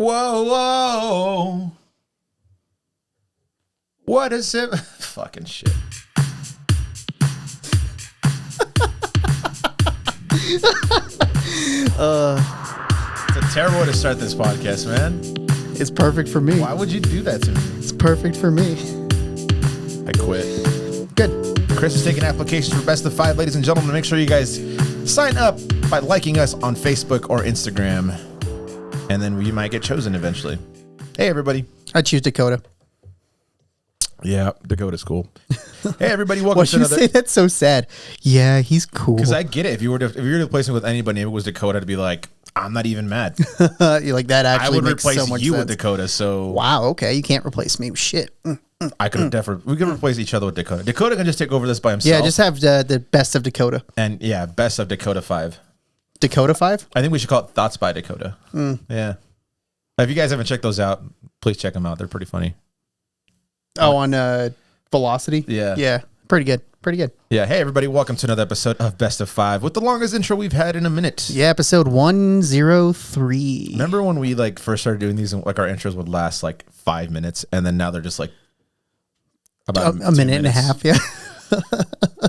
Whoa, whoa. What is it? Fucking shit. It's a terrible way to start this podcast, man. It's perfect for me. Why would you do that to me? It's perfect for me. I quit. Good. Chris is taking applications for Best of 5, ladies and gentlemen. Make sure you guys sign up by liking us on Facebook or Instagram, and then we might get chosen eventually. Hey, everybody. I choose Dakota. Yeah, Dakota's cool. Hey, everybody. Welcome Why'd to you another. say that's so sad? Yeah, he's cool. Because I get it. If you were to replace me with anybody, if it was Dakota, I'd be like, I'm not even mad. You're like, that I actually would makes replace so much you sense. with Dakota. So Wow, okay. You can't replace me with shit. I could definitely. We could replace each other with Dakota. Dakota can just take over this by himself. Yeah, just have the best of Dakota. And yeah, Best of Dakota 5. Dakota 5? I think we should call it Thoughts by Dakota. Yeah. If you guys haven't checked those out, please check them out. They're pretty funny. Oh, on Velocity? Yeah. Yeah, pretty good. Pretty good. Yeah. Hey, everybody. Welcome to another episode of Best of 5 with the longest intro we've had in a minute. Yeah, episode 103. Remember when we first started doing these and our intros would last 5 minutes, and then now they're just about a minute and a half, yeah.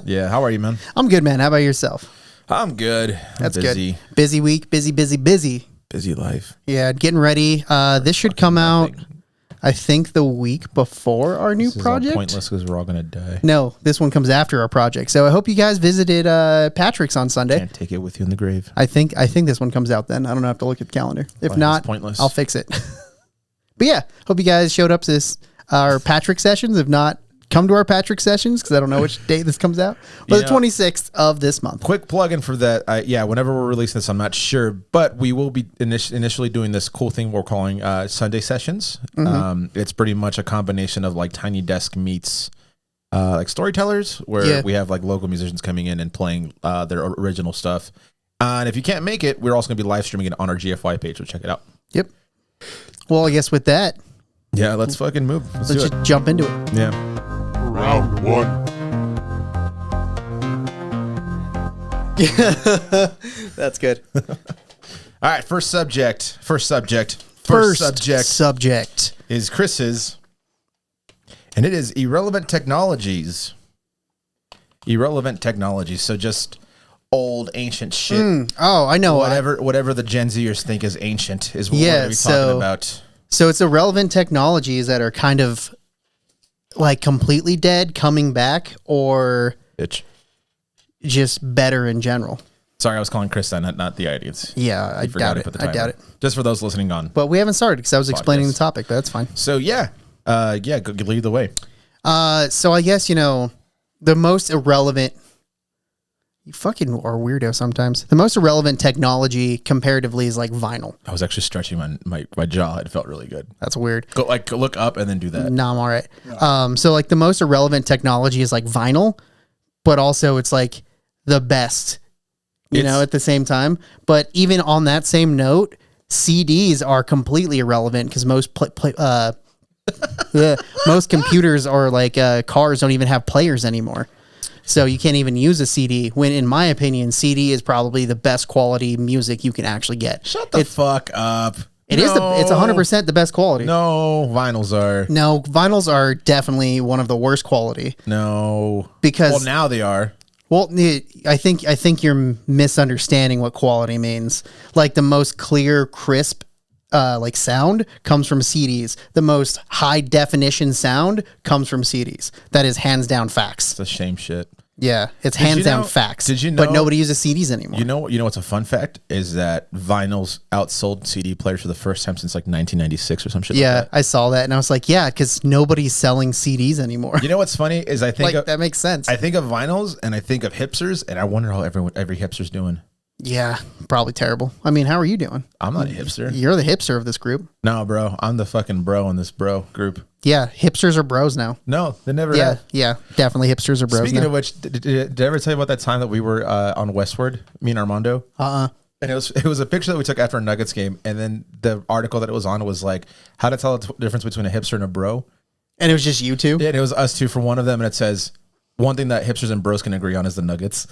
Yeah. How are you, man? I'm good, man. How about yourself? I'm good. That's busy. good. Busy week. Busy. Busy life. Yeah, getting ready. This should come out, I think, the week before our new This is project. all pointless because we're all gonna die. No, this one comes after our project. So I hope you guys visited Patrick's on Sunday. Can't take it with you in the grave. I think this one comes out then. I don't know, I have to look at the calendar. If Well, not, it's pointless. I'll fix it. But yeah, hope you guys showed up to this our Patrick sessions. If not, come to our Patrick sessions because I don't know which day this comes out. But the 26th of this month. Quick plug-in for that. Yeah, whenever we're releasing this, I'm not sure, but we will be initially doing this cool thing we're calling Sunday sessions. It's pretty much a combination of Tiny Desk meets storytellers, where we have local musicians coming in and playing their original stuff. And if you can't make it, we're also going to be live streaming it on our GFY page, so check it out. Yep. Well, I guess with that, Yeah, let's fucking move. Let's do just it. jump into it. Yeah. Round one. That's good. All right, first subject is Chris's, and it is irrelevant technologies. Irrelevant technologies, so just old, ancient shit. Oh, I know. Whatever the Gen Zers think is ancient is what we're Yeah, going to be talking so- about. So it's irrelevant technologies that are kind of completely dead coming back, or Bitch. just better in general. Sorry, I was calling Chris that, not the audience. Yeah, I Forgot doubt to it. put the I timer. doubt it. Just for those listening on. But we haven't started because I was explaining the Podcast. topic, but that's fine. So yeah, go lead the way. So I guess, the most irrelevant, you fucking are weirdo sometimes. The most irrelevant technology comparatively is vinyl. I was actually stretching my jaw. It felt really good. That's weird. Go look up and then do that. No, I'm all right. So the most irrelevant technology is vinyl, but also it's the best, at the same time. But even on that same note, CDs are completely irrelevant because most most computers or cars don't even have players anymore. So you can't even use a CD, when in my opinion, CD is probably the best quality music you can actually get. Shut the fuck up. It's 100% the best quality. No, vinyls are. No, vinyls are definitely one of the worst quality. No. Because Well, now they are. Well, I think you're misunderstanding what quality means. The most clear, crisp, sound comes from CDs. The most high definition sound comes from CDs. That is hands down facts. It's a shame shit. Yeah, it's Did you hands down know- facts. did you But know- nobody uses CDs anymore. You know what's a fun fact is that vinyls outsold CD players for the first time since 1996 or some shit Yeah, like that. I saw that and I was like, yeah, because nobody's selling CDs anymore. You know what's funny is I think that makes sense. I think of vinyls and I think of hipsters and I wonder how every hipster's doing. Yeah, probably terrible. I mean, how are you doing? I'm not a hipster. You're the hipster of this group. No, bro. I'm the fucking bro in this bro group. Yeah, hipsters are bros now. No, they never Yeah, have. yeah, definitely hipsters are bros Speaking now. of which, did I ever tell you about that time that we were on Westward, me and Armando? Uh-uh. And it was a picture that we took after a Nuggets game, and then the article that it was on was how to tell the difference between a hipster and a bro. And it was just you two? Yeah, and it was us two for one of them, and it says, one thing that hipsters and bros can agree on is the nuggets.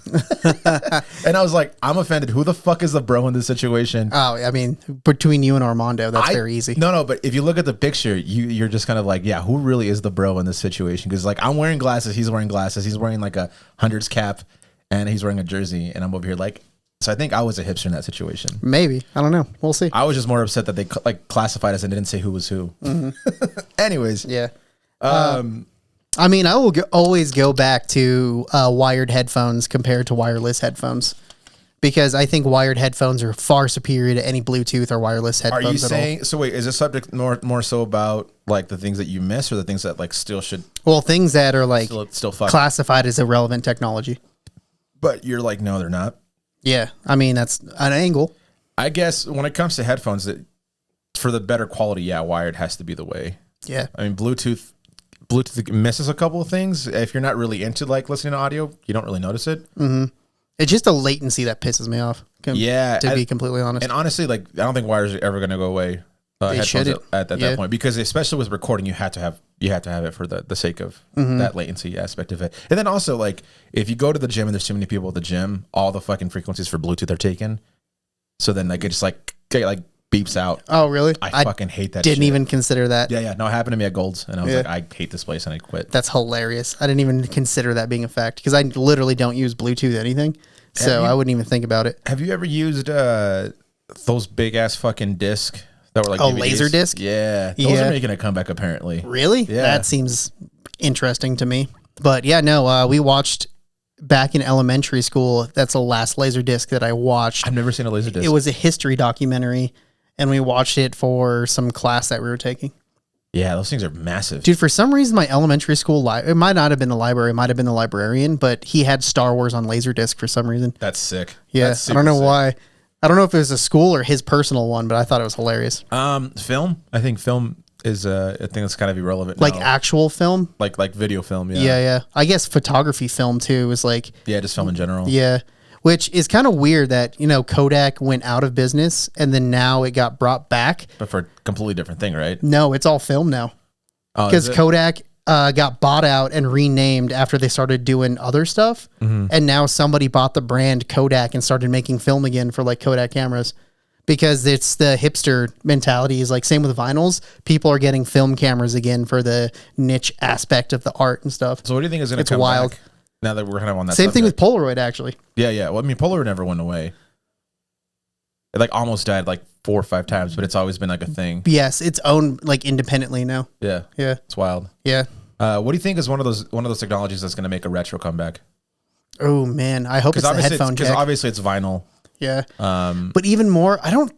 And I was like, I'm offended. Who the fuck is the bro in this situation? Oh, I mean, between you and Armando, that's very easy. No, but if you look at the picture, you're just kind of like, yeah, who really is the bro in this situation? Because like I'm wearing glasses, he's wearing glasses, he's wearing like a hundreds cap, and he's wearing a jersey, and I'm over here like. So I think I was a hipster in that situation. Maybe. I don't know. We'll see. I was just more upset that they like classified us and didn't say who was who. Anyways, yeah. I mean, I will always go back to wired headphones compared to wireless headphones because I think wired headphones are far superior to any Bluetooth or wireless headphones. Are you saying, so wait, is this subject more so about like the things that you miss or the things that like still should? Well, things that are like still classified as irrelevant technology. But you're like, no, they're not. Yeah. I mean, that's an angle. I guess when it comes to headphones, that for the better quality, yeah, wired has to be the way. Yeah. I mean, Bluetooth misses a couple of things. If you're not really into like listening to audio, you don't really notice it. Mm-hmm. It's just the latency that pisses me off. To be completely honest. And honestly, like I don't think wires are ever going to go away. Headphones at that point, because especially with recording, you have to have it for the sake of that latency aspect of it. And then also, like if you go to the gym and there's too many people at the gym, all the fucking frequencies for Bluetooth are taken. So then like it just like beeps out. Oh, really? I fucking hate that. Didn't even consider that. Yeah. No, it happened to me at Gold's, and I was like, I hate this place, and I quit. That's hilarious. I didn't even consider that being a fact because I literally don't use Bluetooth anything, so I wouldn't even think about it. Have you ever used those big ass fucking disc that were like DVDs? Laser disc? Yeah, those are making a comeback apparently. Really? Yeah, that seems interesting to me. But yeah, no, we watched. Back in elementary school, that's the last laser disc that I watched. I've never seen a laser disc. It was a history documentary, and we watched it for some class that we were taking. Yeah, those things are massive. Dude, for some reason, my elementary school, it might not have been the library, it might have been the librarian, but he had Star Wars on laser disc for some reason. That's sick. Yeah, That's I don't know why. I don't know if it was a school or his personal one, but I thought it was hilarious. Film? I think film is a thing that's kind of irrelevant like now. Actual film, like video film. Yeah. I guess photography film too is like just film in general. Yeah, which is kind of weird that Kodak went out of business and then now it got brought back, but for a completely different thing, right? No, it's all film now because Kodak got bought out and renamed after they started doing other stuff, and now somebody bought the brand Kodak and started making film again for like Kodak cameras. Because it's the hipster mentality is like same with vinyls. People are getting film cameras again for the niche aspect of the art and stuff. So what do you think is going to come back now that we're kind of on that same subject? thing with Polaroid, actually. Yeah. Well, I mean, Polaroid never went away. It like almost died like 4 or 5 times, but it's always been like a thing. Yes, it's owned like independently now. Yeah. It's wild. Yeah. What do you think is one of those technologies that's going to make a retro comeback? Oh man, I hope it's the headphone jack. Because obviously it's vinyl. Yeah. But even more, I don't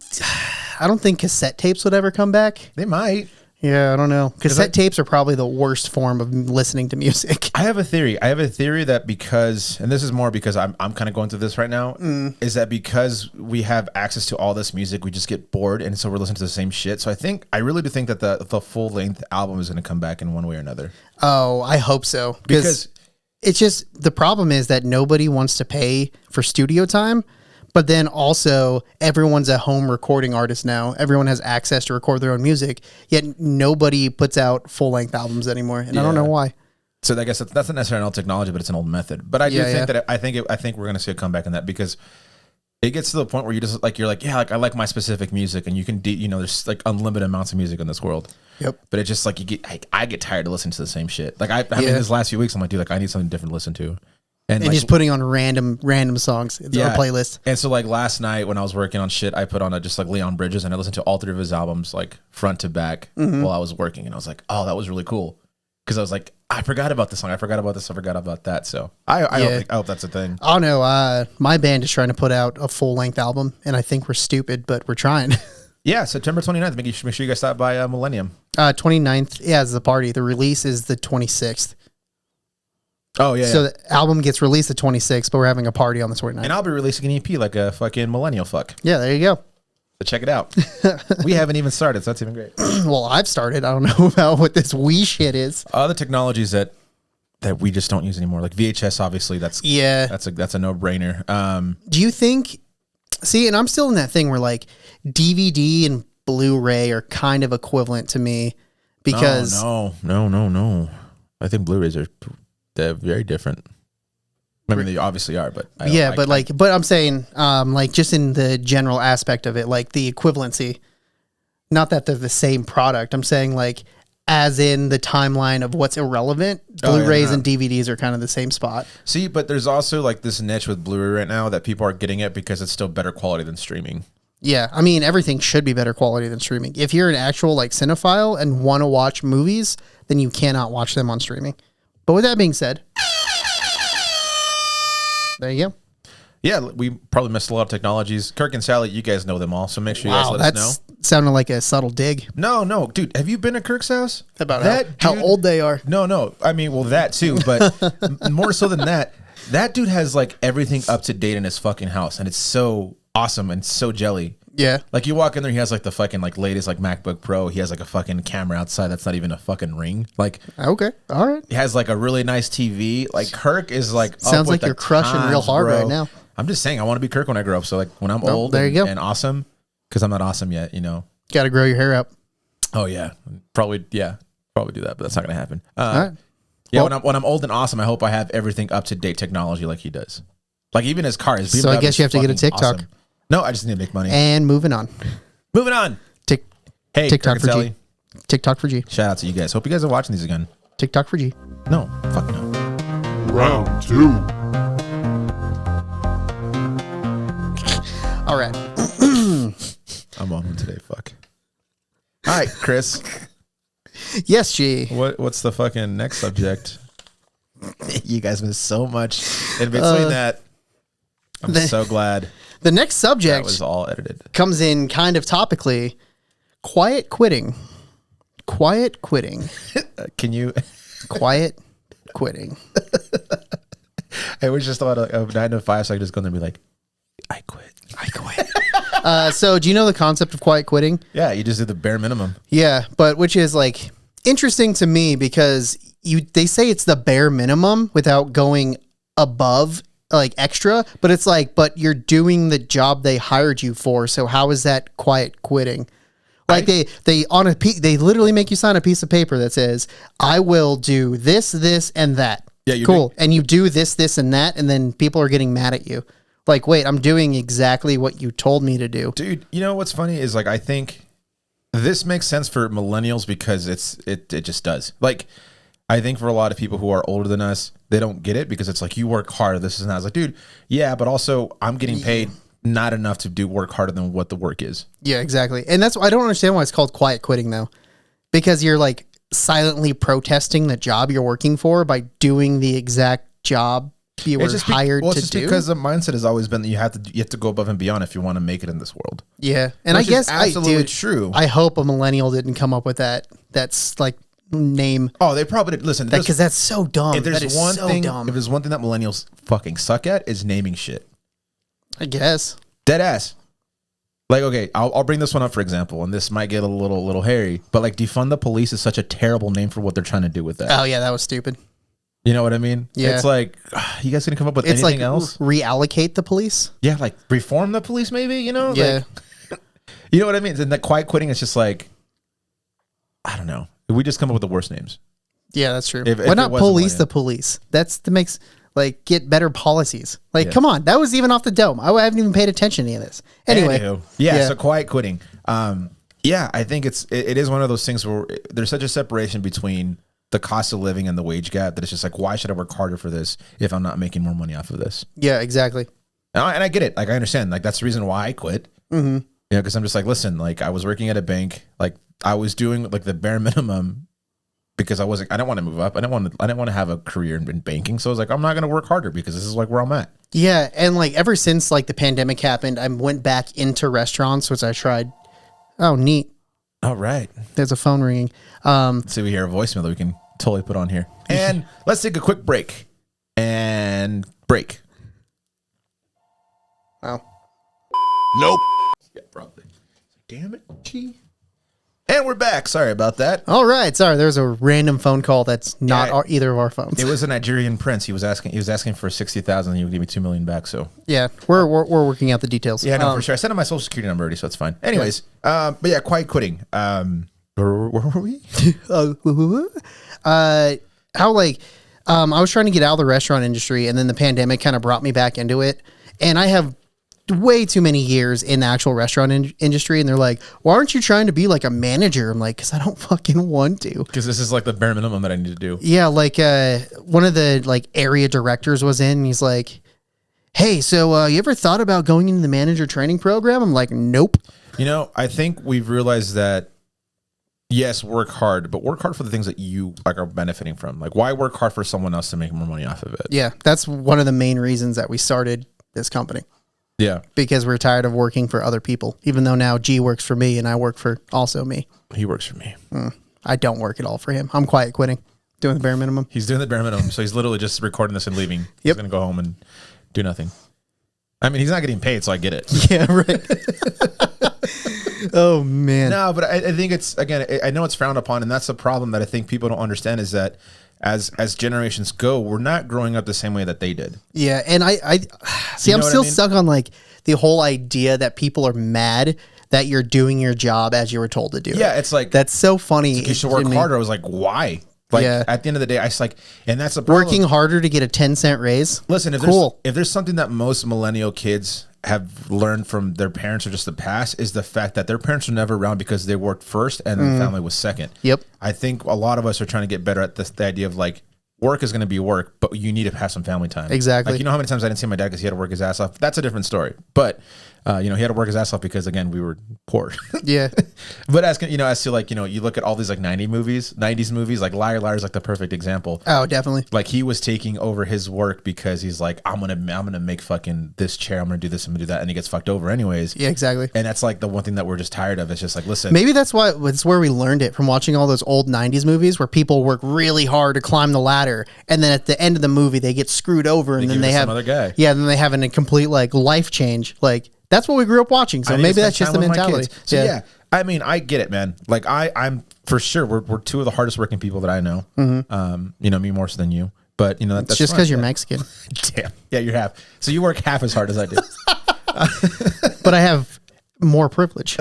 think cassette tapes would ever come back. They might. Yeah, I don't know. Cassette tapes are probably the worst form of listening to music. I have a theory. That because, and this is more because I'm kind of going through this right now, is that because we have access to all this music, we just get bored, and so we're listening to the same shit. So I really do think that the full length album is going to come back in one way or another. Oh, I hope so. Because it's just, the problem is that nobody wants to pay for studio time. But then also, everyone's a home recording artist now. Everyone has access to record their own music, yet nobody puts out full-length albums anymore, and I don't know why. So I guess that's not necessarily an old technology, but it's an old method. But I do think that I think we're going to see a comeback in that because it gets to the point where you're like, I like my specific music, and you can there's like unlimited amounts of music in this world. Yep. But it's just like I get tired of listening to the same shit. Like I mean, this last few weeks, I'm like, dude, like I need something different to listen to. And like, just putting on random songs. It's a playlist. And so like last night when I was working on shit, I put on just like Leon Bridges, and I listened to all 3 of his albums like front to back while I was working. And I was like, oh, that was really cool. Because I was like, I forgot about this song. I forgot about this. I forgot about that. So I hope that's a thing. Oh no, my band is trying to put out a full length album, and I think we're stupid, but we're trying. Yeah, September 29th. Make sure you guys stop by Millennium. 29th, is the party. The release is the 26th. Oh, yeah. So the album gets released the 26th, but we're having a party on the 29th. And I'll be releasing an EP like a fucking millennial fuck. Yeah, there you go. So check it out. We haven't even started, so that's even great. Well, I've started. I don't know about what this Wii shit is. Other technologies that we just don't use anymore, like VHS, obviously, that's a no-brainer. Do you think... See, and I'm still in that thing where like DVD and Blu-ray are kind of equivalent to me because... No. I think Blu-rays are They're very different. I mean, they obviously are, but but I'm saying, like just in the general aspect of it, like the equivalency. Not that they're the same product. I'm saying like, as in the timeline of what's irrelevant, Blu-rays and DVDs are kind of the same spot. See, but there's also like this niche with Blu-ray right now that people are getting it because it's still better quality than streaming. Yeah, I mean, everything should be better quality than streaming. If you're an actual like cinephile and want to watch movies, then you cannot watch them on streaming. But with that being said, there you go. Yeah, we probably missed a lot of technologies. Kirk and Sally, you guys know them all, so make sure you guys let us know. That's sounding like a subtle dig. No, dude, have you been to Kirk's house? About that, how old they are. No. I mean, well, that too, but more so than that, that dude has like everything up to date in his fucking house, and it's so awesome and so jelly. Yeah. Like you walk in there, he has like the fucking like latest like MacBook Pro. He has like a fucking camera outside that's not even a fucking ring. Like, okay, all right. He has like a really nice TV. Like Kirk is like sounds like you're crushing real hard right now. I'm just saying, I want to be Kirk when I grow up. So like when I'm old there you go. and awesome, because I'm not awesome yet, you know. Got to grow your hair up. Oh yeah, probably do that, but that's not gonna happen. All right. Yeah, when I'm old and awesome, I hope I have everything up to date technology like he does. Like even his car is. So I guess you have to get a TikTok. Awesome. No, I just need to make money. And moving on. Hey, TikTok for Sally. G. TikTok for G. Shout out to you guys. Hope you guys are watching these again. TikTok for G. No, fuck no. Round 2. All right. I'm on one today. Fuck. All right, Chris. Yes, G. What's the fucking next subject? You guys missed so much in between that. I'm so glad. The next subject that was all edited. Comes in kind of topically. Quiet quitting. Quiet quitting. Can you? Quiet quitting. I was just thought of 9 to 5, so I could just go there and be like, I quit. So do you know the concept of quiet quitting? Yeah, you just do the bare minimum. Yeah, but which is like interesting to me because they say it's the bare minimum without going above like extra, but it's like, but you're doing the job they hired you for. So how is that quiet quitting? Like they literally make you sign a piece of paper that says, I will do this, and that. Yeah, cool. And you do this, and that, and then people are getting mad at you. Like, wait, I'm doing exactly what you told me to do. Dude, you know what's funny is like I think this makes sense for millennials because it just does. Like I think for a lot of people who are older than us, they don't get it because it's like you work hard, this is not. It's like, dude, yeah, but also I'm getting paid not enough to do work harder than what the work is. Yeah, exactly. And that's I don't understand why it's called quiet quitting though. Because you're like silently protesting the job you're working for by doing the exact job you were hired to do. It's just because the mindset has always been that you have to go above and beyond if you want to make it in this world. Yeah. And I guess absolutely true. I hope a millennial didn't come up with that. That's like name. Oh, they probably did. Listen, because that's so dumb. If there's one thing that millennials fucking suck at is naming shit. I guess. Dead ass. Like, okay, I'll bring this one up for example, and this might get a little hairy, but like defund the police is such a terrible name for what they're trying to do with that. Oh yeah, that was stupid. You know what I mean? Yeah. It's like, you guys gonna come up with anything else? Reallocate the police? Yeah, like reform the police maybe, you know? Yeah. Like, you know what I mean? And that quiet quitting is just like, I don't know. We just come up with the worst names. Yeah, that's true. Why not police the police? That makes... Like, get better policies. Like, come on. That was even off the dome. I haven't even paid attention to any of this. Anyway. Yeah, so quiet quitting. Yeah, I think it is one of those things where there's such a separation between the cost of living and the wage gap that it's just like, why should I work harder for this if I'm not making more money off of this? Yeah, exactly. And I get it. Like, I understand. Like, that's the reason why I quit. Mm-hmm. You know, because I'm just like, listen, like, I was working at a bank. Like, I was doing, like, the bare minimum because I didn't want to move up. I didn't want to have a career in banking. So I was like, I'm not going to work harder because this is like where I'm at. Yeah. And like ever since like the pandemic happened, I went back into restaurants, which I tried. Oh, neat. All right. There's a phone ringing. So we hear a voicemail that we can totally put on here. And let's take a quick break. And break. Oh. Nope. Yeah, probably. Damn it. Gee. And we're back. Sorry about that. All right. Sorry, there's a random phone call that's not either of our phones. It was a Nigerian prince. He was asking for 60,000, and he would give me 2 million back. So yeah, we're working out the details. Yeah, no, for sure. I sent him my social security number already, so it's fine. Anyways, but yeah, quiet quitting. Where were we? How like I was trying to get out of the restaurant industry, and then the pandemic kind of brought me back into it. And I have way too many years in the actual restaurant industry, and they're like, why aren't you trying to be like a manager? I'm like, because I don't fucking want to. Because this is like the bare minimum that I need to do. Yeah, like one of the like area directors was in, and he's like, hey, so you ever thought about going into the manager training program? I'm like, nope. You know, I think we've realized that, yes, work hard, but work hard for the things that you like are benefiting from. Like, why work hard for someone else to make more money off of it? Yeah, that's one of the main reasons that we started this company. Yeah. Because we're tired of working for other people, even though now G works for me and I work for also me. He works for me. I don't work at all for him. I'm quiet quitting, doing the bare minimum. He's doing the bare minimum. So he's literally just recording this and leaving. Yep. He's going to go home and do nothing. I mean, he's not getting paid, so I get it. Yeah, right. Oh, man. No, but I think it's, again, I know it's frowned upon, and that's the problem that I think people don't understand is that as generations go, we're not growing up the same way that they did. Yeah, and I see, I'm still stuck on like the whole idea that people are mad that you're doing your job as you were told to do. Yeah, it's like, that's so funny. you should work harder. I was like, why? Like, at the end of the day, I was like, and that's the problem. Working harder to get a 10-cent raise. Listen, if there's something that most millennial kids have learned from their parents or just the past is the fact that their parents were never around because they worked first and the family was second. Yep. I think a lot of us are trying to get better at the idea of like, work is going to be work, but you need to have some family time. Exactly. Like, you know how many times I didn't see my dad because he had to work his ass off? That's a different story. But, he had to work his ass off because, again, we were poor. Yeah. But as to like, you look at all these like 90s movies, like Liar Liar is like the perfect example. Oh, definitely. Like, he was taking over his work because he's like, I'm gonna make fucking this chair. I'm gonna do this. I'm gonna do that, and he gets fucked over anyways. Yeah, exactly. And that's like the one thing that we're just tired of. It's just like, listen, maybe that's where we learned it, from watching all those old 90s movies where people work really hard to climb the ladder, and then at the end of the movie they get screwed over, and then they have some other guy. Yeah, then they have a complete like life change. Like, that's what we grew up watching. So maybe that's just the mentality. So yeah, I mean, I get it, man. Like, I'm for sure we're two of the hardest working people that I know. Mm-hmm. Me more so than you, but that's just because you're Mexican. Damn. Yeah, you're half. So you work half as hard as I do. But I have more privilege,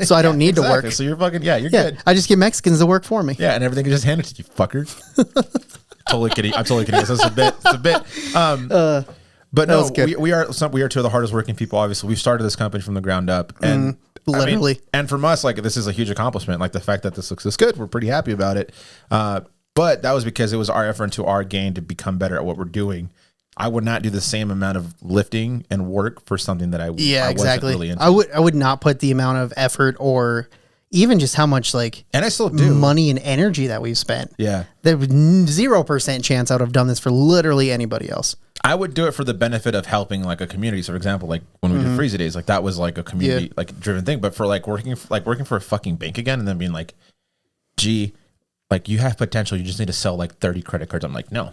so I don't need to work. So you're fucking you're good. I just get Mexicans to work for me. Yeah, and everything is just handed to you, fucker. Totally kidding. I'm totally kidding. It's a bit. It's a bit. But no, we are two of the hardest working people. Obviously, we've started this company from the ground up, and literally, I mean, and from us, like, this is a huge accomplishment. Like, the fact that this looks this good, we're pretty happy about it. But that was because it was our effort to our gain to become better at what we're doing. I would not do the same amount of lifting and work for something that I wasn't really into. I would not put the amount of effort or even just how much and I still do money and energy that we've spent. Yeah, there was 0% chance I would have done this for literally anybody else. I would do it for the benefit of helping like a community. So for example, like when we did Freezy Days, like that was like a community like driven thing. But for like working for a fucking bank again, and then being like, gee, like, you have potential, you just need to sell like 30 credit cards. I'm like, no.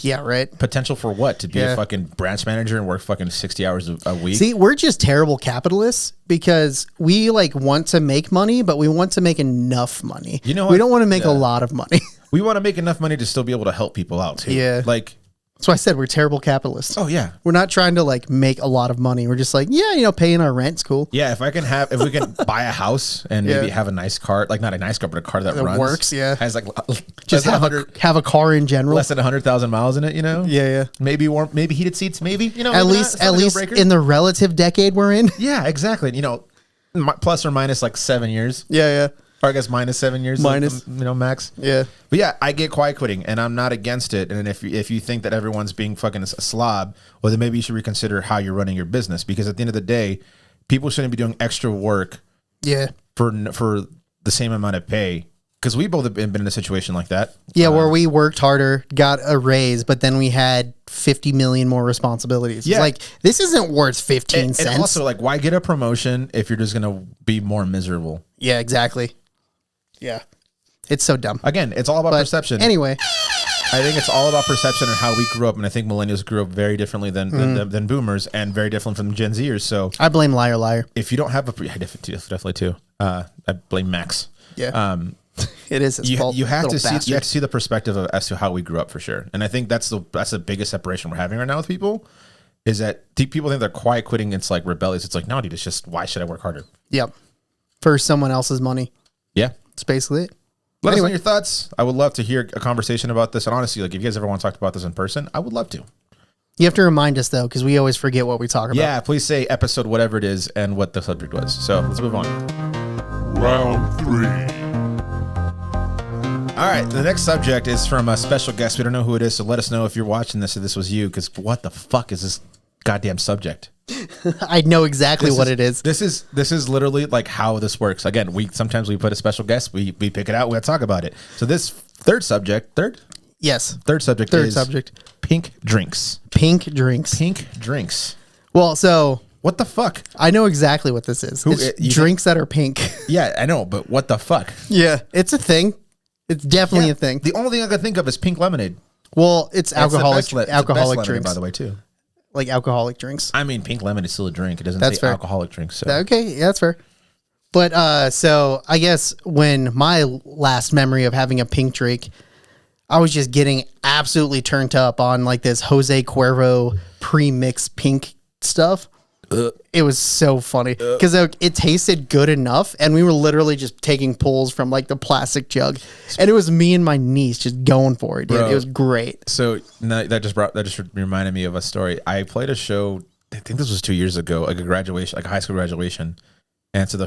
Yeah, right. Potential for what? To be a fucking branch manager and work fucking 60 hours a week? See, we're just terrible capitalists because we want to make money, but we want to make enough money. We don't want to make a lot of money. We want to make enough money to still be able to help people out too. Yeah. Like, that's why I said we're terrible capitalists. Oh yeah. We're not trying to make a lot of money. We're just paying our rent's cool. Yeah. If we can buy a house and maybe have a nice car, like not a nice car, but a car that runs, works. Yeah. Has like just have a car in general. Less than 100,000 miles in it, Yeah. Yeah. Maybe warm, maybe heated seats, maybe, at least in the relative decade we're in. Yeah, exactly. Plus or minus like 7 years. Yeah. Yeah. Or I guess minus 7 years, max. Yeah. But yeah, I get quiet quitting, and I'm not against it. And if you think that everyone's being fucking a slob, well, then maybe you should reconsider how you're running your business. Because at the end of the day, people shouldn't be doing extra work. Yeah. For the same amount of pay. Because we both have been in a situation like that. Yeah, where we worked harder, got a raise, but then we had 50 million more responsibilities. Yeah. It's like, this isn't worth 15 cents. And also, like, why get a promotion if you're just going to be more miserable? Yeah, exactly. Yeah. It's so dumb. Again, it's all about perception. Anyway. I think it's all about perception and how we grew up. And I think millennials grew up very differently than boomers, and very different from Gen Zers. So I blame Liar Liar. If you don't have definitely too. I blame Max. Yeah. It is his fault. You have to see the perspective as to how we grew up for sure. And I think that's the biggest separation we're having right now with people, is that people think they're quiet quitting. It's like rebellious. It's like, no, dude, it's just, why should I work harder? Yep. For someone else's money. Yeah. That's basically it. Let us know your thoughts. I would love to hear a conversation about this. And honestly, like if you guys ever want to talk about this in person, I would love to. You have to remind us though, because we always forget what we talk about. Yeah, please say episode whatever it is and what the subject was. So let's move on. Round 3. All right, the next subject is from a special guest. We don't know who it is, so let us know if you're watching this or this was you, because what the fuck is this goddamn subject? I know exactly what it is. This is literally like how this works. Again, sometimes we put a special guest, we pick it out, we talk about it. So this third subject Yes. Third subject pink drinks. Pink drinks. Pink drinks. Well, so what the fuck? I know exactly what this is. It's drinks that are pink. Yeah, I know, but what the fuck? Yeah, it's a thing. It's definitely a thing. The only thing I can think of is pink lemonade. Well, it's alcoholic lemonade, drinks, by the way, too. Like alcoholic drinks. I mean, pink lemonade is still a drink. It doesn't That's say fair. alcoholic drink. So Okay, yeah, that's fair. But so I guess when my last memory of having a pink drink, I was just getting absolutely turned up on like this Jose Cuervo pre-mixed pink stuff. It was so funny because it tasted good enough, and we were literally just taking pulls from like the plastic jug, and it was me and my niece just going for it. Dude. Bro. It was great. So that just reminded me of a story. I played a show. I think this was 2 years ago, like a graduation, like a high school graduation. And so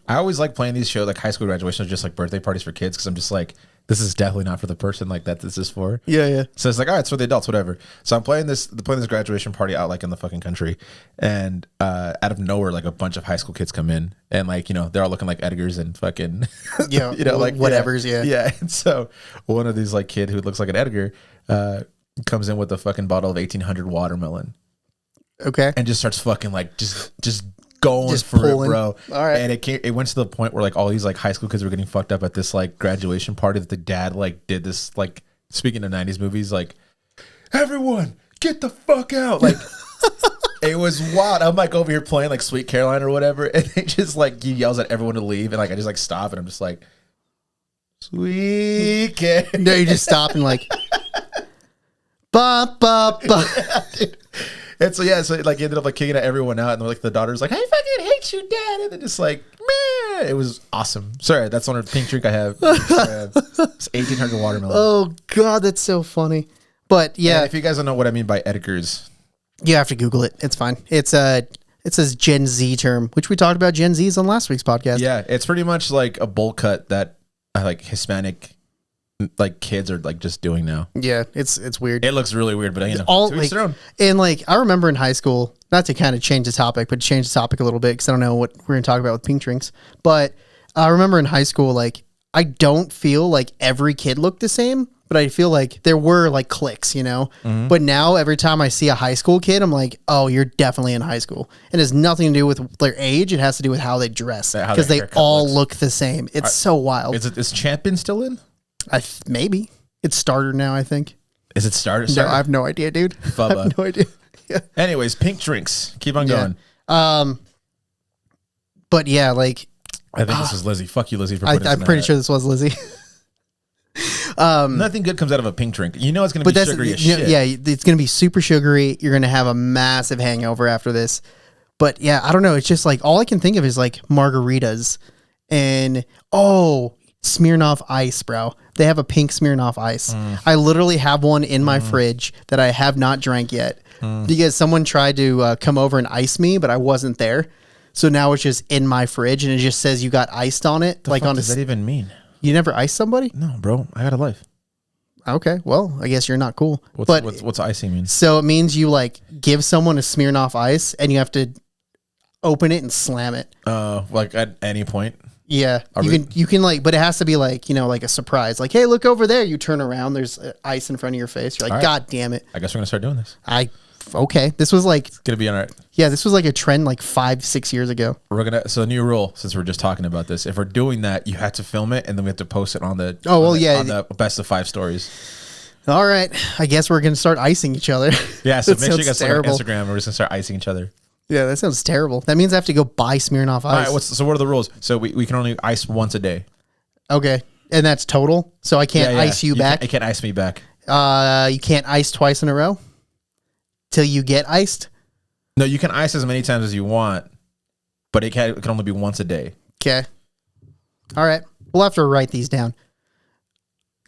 I always like playing these shows, like high school graduations, just like birthday parties for kids, because I'm just like, this is definitely not for the person like that this is for. Yeah. So it's like, all right, it's for the adults, whatever. So I'm playing this graduation party out like in the fucking country, and out of nowhere, like a bunch of high school kids come in, and like, you know, they're all looking like Edgars and fucking, Yeah, you know, like whatever's, yeah. Yeah. And so one of these like kid who looks like an Edgar comes in with a fucking bottle of 1800 watermelon. Okay. And just starts fucking like just going Just for pulling. it, bro. All right. And it went to the point where like all these like high school kids were getting fucked up at this like graduation party that the dad like did this, like, speaking of 90s movies, like, everyone get the fuck out. Like it was wild. I'm like over here playing like Sweet Caroline or whatever, and they just like, he yells at everyone to leave, and like I just like stop, and I'm just like, Sweet Caroline. No, you just stop and like ba ba ba. And so yeah, so like he ended up like kicking everyone out, and like the daughter's like, I fucking hate you, dad, and then just like, man, it was awesome. Sorry, that's one pink drink I have. It's 1800 watermelon. Oh god, that's so funny. But yeah, And if you guys don't know what I mean by Edgars, you have to Google it. It's fine. It says Gen Z term, which we talked about Gen Zs on last week's podcast. yeah, it's pretty much like a bowl cut that like Hispanic like kids are like just doing now. Yeah, it's weird. It looks really weird, but you know, All to each like, their own. and like I remember in high school, not to kind of change the topic, but to change the topic a little bit because I don't know what we're gonna talk about with pink drinks. But I remember in high school, like I don't feel like every kid looked the same, but I feel like there were like cliques, you know. Mm-hmm. But now every time I see a high school kid, I'm like, oh, you're definitely in high school. It has nothing to do with their age; it has to do with how they dress How because their they haircut all looks. look the same. It's so wild. Is Champion still in? Maybe it's starter now. I think. Is it started? No, I have no idea, dude. I Bubba. have no idea. Yeah. Anyways, pink drinks. Keep on going. But yeah, like I think this is Lizzie. Fuck you, Lizzie, for putting this I'm in pretty that. sure this was Lizzie. Nothing good comes out of a pink drink. You know it's going to But be that's sugary as shit. yeah, it's gonna be super sugary. You're gonna have a massive hangover after this. But yeah, I don't know. It's just like all I can think of is like margaritas and Smirnoff Ice, bro. They have a pink Smirnoff Ice. I literally have one in my fridge that I have not drank yet because someone tried to come over and ice me, but I wasn't there. So now it's just in my fridge and it just says you got iced on it. The Like fuck on does that even mean? You never iced somebody? No, bro. I got a life. Okay, well, I guess you're not cool. What's icing mean? So it means you like give someone a Smirnoff Ice and you have to open it and slam it. Like at any point. Yeah, you can like, but it has to be like, you know, like a surprise. Like, hey, look over there. You turn around, there's ice in front of your face. You're like, All right. God damn it. I guess we're gonna start doing this. Okay. This was like, It's gonna be all right. yeah, this was like a trend like 5-6 years ago. We're gonna so new rule, since we're just talking about this. If we're doing that, you have to film it and then we have to post it on the on the best of 5 stories. All right, I guess we're gonna start icing each other. Yeah, so That make sure you sounds guys look on terrible. Instagram and we're just gonna start icing each other. Yeah, that sounds terrible. That means I have to go buy Smirnoff All Ice. right, so what are the rules? So we can only ice once a day. Okay, and that's total. So I can't ice you back. You can't ice me back. You can't ice twice in a row till you get iced. No, you can ice as many times as you want, but it can only be once a day. Okay. All right. We'll have to write these down.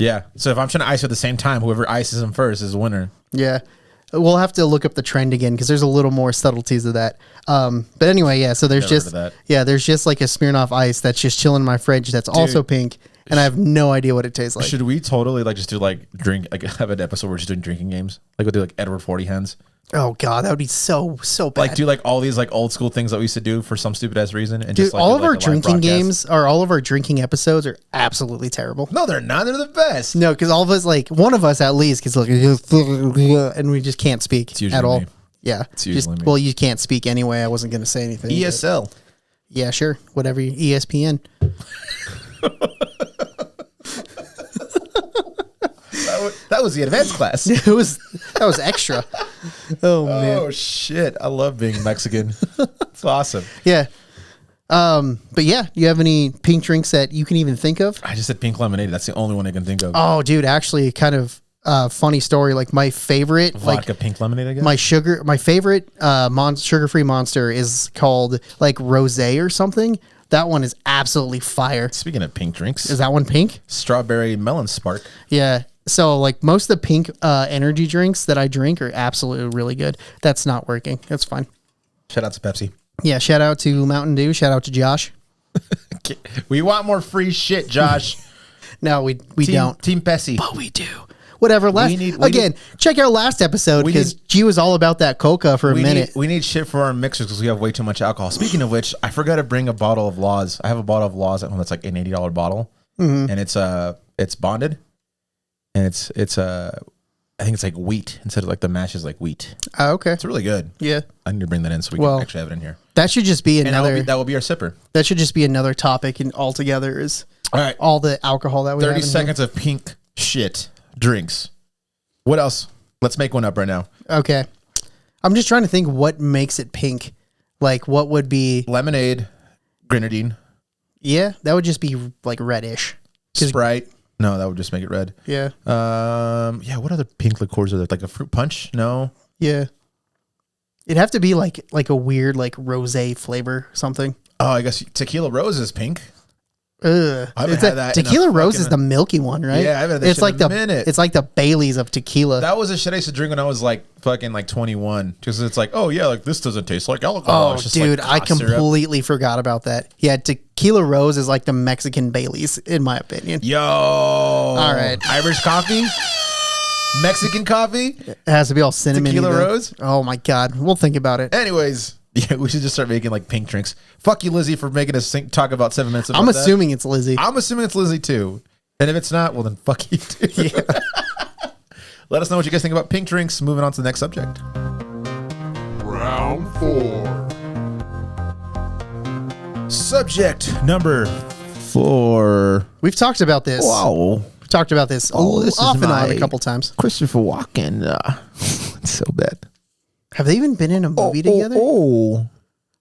Yeah. So if I'm trying to ice at the same time, whoever ices them first is the winner. Yeah. We'll have to look up the trend again because there's a little more subtleties of that. But anyway, yeah. So there's there's just like a Smirnoff Ice that's just chilling in my fridge that's also pink, and I have no idea what it tastes like. Should we totally like just do like drink, like have an episode where we're just doing drinking games? Like we'll do like Edward 40 Hands. Oh God, that would be so bad. Like do like all these like old school things that we used to do for some stupid ass reason. And dude, just like all do, of like, our a live drinking broadcast. games or all of our drinking episodes are absolutely terrible. No, they're not. They're the best. No, because all of us, like one of us at least, gets like, and we just can't speak at all. Me. Yeah, It's usually me. Well, you can't speak anyway. I wasn't going to say anything. ESL. Yeah, sure. Whatever. ESPN. That was the advanced class. That was extra. Oh man. Oh shit! I love being Mexican. It's awesome. Yeah. But yeah, you have any pink drinks that you can even think of? I just said pink lemonade. That's the only one I can think of. Oh, dude, actually, kind of funny story. Like my favorite, Vodka pink lemonade. I guess my favorite sugar-free Monster is called like rosé or something. That one is absolutely fire. Speaking of pink drinks, Is that one pink? strawberry melon spark. Yeah. So like most of the pink energy drinks that I drink are absolutely really good. That's not working. That's fine. Shout out to Pepsi. Yeah. Shout out to Mountain Dew. Shout out to Josh. We want more free shit, Josh. No, we don't. Team Pepsi. But we do. Whatever. Check our last episode because G was all about that coca for a minute. We need shit for our mixers because we have way too much alcohol. Speaking of which, I forgot to bring a bottle of Laws. I have a bottle of Laws at home that's like an $80 bottle, and it's bonded, and it's I think it's like wheat instead of like the mash is like wheat. Oh, okay. It's really good. Yeah. I need to bring that in so we can actually have it in here. That should just be another. And that will be our sipper. That should just be another topic and altogether is All right. all the alcohol that we have. 30 seconds of pink shit drinks. What else? Let's make one up right now. Okay. I'm just trying to think what makes it pink. Like what would be Lemonade, grenadine, yeah, that would just be like reddish. Sprite. No, that would just make it red. Yeah. Yeah, what other pink liqueurs are there? Like a fruit punch? No. Yeah. It'd have to be like a weird like rosé flavor something. Oh, I guess Tequila Rose is pink. Ugh. I haven't had that in a Tequila Rose fucking- is the milky one, right? Yeah, I haven't had that it's shit like in a minute. It's like the Baileys of tequila. That was a shit I used to drink when I was like fucking like 21. Because it's like, oh yeah, like this doesn't taste like alcohol. Oh, It's just dude, like I cough syrup. completely forgot about that. Yeah, Tequila Rose is like the Mexican Baileys, in my opinion. Yo. All right. Irish coffee? Mexican coffee? It has to be all cinnamon. Tequila Rose? Oh my God, we'll think about it. Anyways, yeah, we should just start making like pink drinks. Fuck you, Lizzie, for making us talk about 7 minutes about I'm that. assuming it's Lizzie. I'm assuming it's Lizzie too. And if it's not, well then fuck you too. Yeah. Let us know what you guys think about pink drinks. Moving on to the next subject. Round 4. Subject number 4. We've talked about this. Wow. We've talked about this, this is off and on my- a couple times. Christopher Walken. It's so bad. Have they even been in a movie together?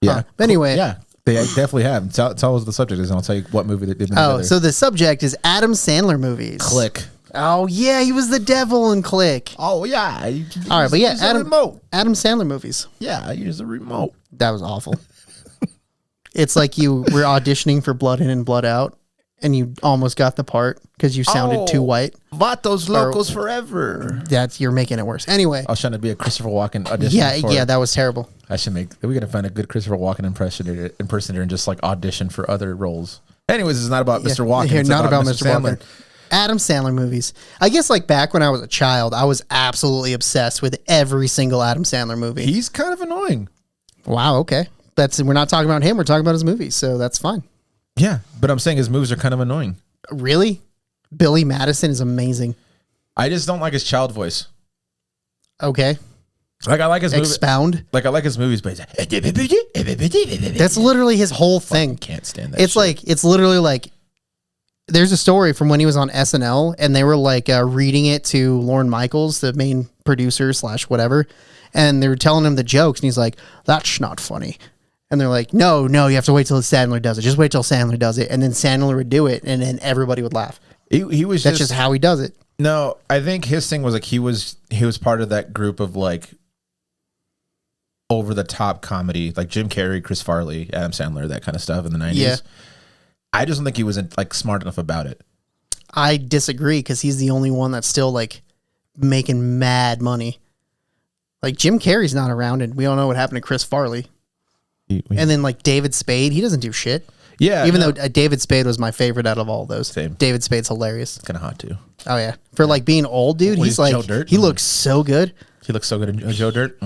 Yeah. Huh. But anyway. Yeah. They definitely have. Tell us what the subject is, and I'll tell you what movie they did together. Oh, so the subject is Adam Sandler movies. Click. Oh yeah, he was the devil in Click. Oh, yeah. All right, but yeah, remote. Adam Sandler movies. Yeah, I use the remote. That was awful. It's like you were auditioning for Blood In and Blood Out, and you almost got the part because you sounded too white. Vatos Locos Forever. You're making it worse. Anyway, I was trying to be a Christopher Walken audition. yeah, that was terrible. We gotta find a good Christopher Walken impersonator and just like audition for other roles. Anyways, it's not about Mr. Walken. Here, It's not about Mr. Sandler. Walken. Adam Sandler movies. I guess like back when I was a child, I was absolutely obsessed with every single Adam Sandler movie. He's kind of annoying. Wow. Okay, we're not talking about him. We're talking about his movies, so that's fine. Yeah, but I'm saying his moves are kind of annoying. Really, Billy Madison is amazing. I just don't like his child voice. Okay, Like I like his movies. expound. Like I like his movies, but he's That's literally his whole thing. can't stand that. It's like it's literally like there's a story from when he was on SNL and they were like reading it to Lorne Michaels, the main producer / whatever, and they were telling him the jokes and he's like, "That's not funny." And they're like, no, you have to wait till Sandler does it. Just wait till Sandler does it. And then Sandler would do it and then everybody would laugh. he was That's just how he does it. No, I think his thing was like he was part of that group of like over the top comedy, like Jim Carrey, Chris Farley, Adam Sandler, that kind of stuff in the 90s. Yeah. I just don't think he was like smart enough about it. I disagree because he's the only one that's still like making mad money. Like Jim Carrey's not around, and we all know what happened to Chris Farley. And then like David Spade, he doesn't do shit. Yeah, even though David Spade was my favorite out of all those. Same. David Spade's hilarious. Kind of hot too. Oh yeah, for like being old, dude. Well, he's like Joe Dirt. he looks so good. He looks so good in Joe Dirt.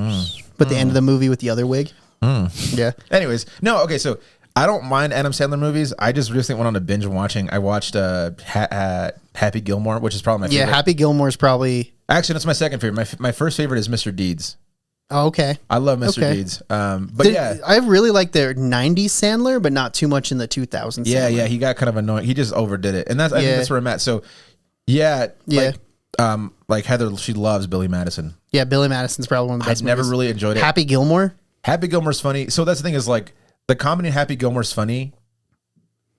But the end of the movie with the other wig. Yeah. Anyways, no, okay, so I don't mind Adam Sandler movies. I just recently went on a binge watching. I watched Happy Gilmore, which is probably my favorite. Yeah, Happy Gilmore's probably. Actually, that's my second favorite. My first favorite is Mr. Deeds. Oh, okay. I love Mr. Deeds. But yeah. I really like the 90s Sandler, but not too much in the 2000s Yeah, Sandler. yeah, he got kind of annoying. He just overdid it. And I think that's where I'm at. So, yeah. Like Heather, she loves Billy Madison. Yeah, Billy Madison's probably one of the best I've never movies. really enjoyed it. Happy Gilmore? Happy Gilmore's funny. So that's the thing is like the comedy in Happy Gilmore's funny,